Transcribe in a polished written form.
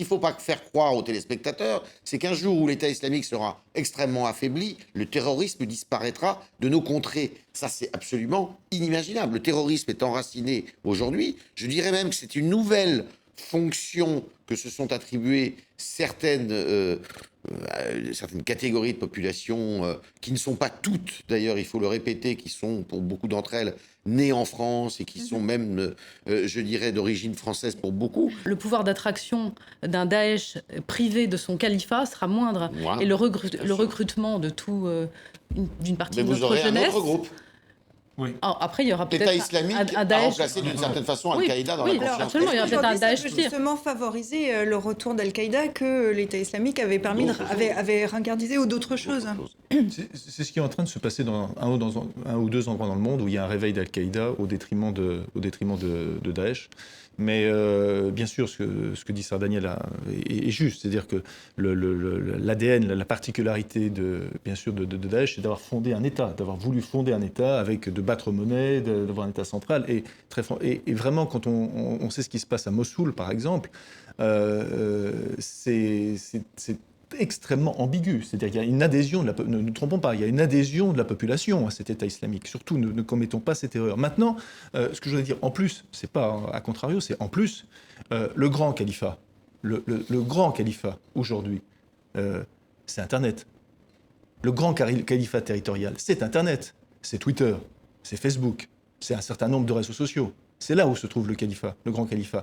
qu'il ne faut pas faire croire aux téléspectateurs, c'est qu'un jour où l'État islamique sera extrêmement affaibli, le terrorisme disparaîtra de nos contrées. Ça, c'est absolument inimaginable. Le terrorisme est enraciné aujourd'hui. Je dirais même que c'est une nouvelle fonction que se sont attribuées certaines catégories de population qui ne sont pas toutes, d'ailleurs, il faut le répéter, qui sont, pour beaucoup d'entre elles, nées en France et qui sont même, je dirais, d'origine française pour beaucoup. Le pouvoir d'attraction d'un Daesh privé de son califat sera moindre. Voilà, Et le recrutement de d'une partie mais de vous notre aurez jeunesse... un autre groupe. Oui. Alors, après, il y aura peut-être L'État islamique un a Daesh... remplacé d'une certaine façon Al-Qaïda dans oui, la conscience. absolument, il y aura peut-être un Daesh Ça peut pire. justement favoriser le retour d'Al-Qaïda que l'État islamique avait permis avait ringardisé ou d'autres choses. C'est ce qui est en train de se passer dans un ou deux endroits dans le monde où il y a un réveil d'Al-Qaïda au détriment de Daesh. Mais bien sûr, ce que dit Sir Daniel est juste. C'est-à-dire que l'ADN, la particularité bien sûr de Daesh, c'est d'avoir fondé un État, d'avoir voulu fonder un État de battre monnaie, d'avoir un État central. Et vraiment, quand on sait ce qui se passe à Mossoul, par exemple, c'est extrêmement ambigu. C'est-à-dire qu'il y a une adhésion, ne nous trompons pas, il y a une adhésion de la population à cet État islamique. Surtout, ne commettons pas cette erreur. Maintenant, ce que je voudrais dire, en plus, c'est pas à contrario, c'est en plus, le grand califat, le grand califat aujourd'hui, c'est Internet. Le grand califat territorial, c'est Internet, c'est Twitter, c'est Facebook, c'est un certain nombre de réseaux sociaux. C'est là où se trouve le califat, le grand califat.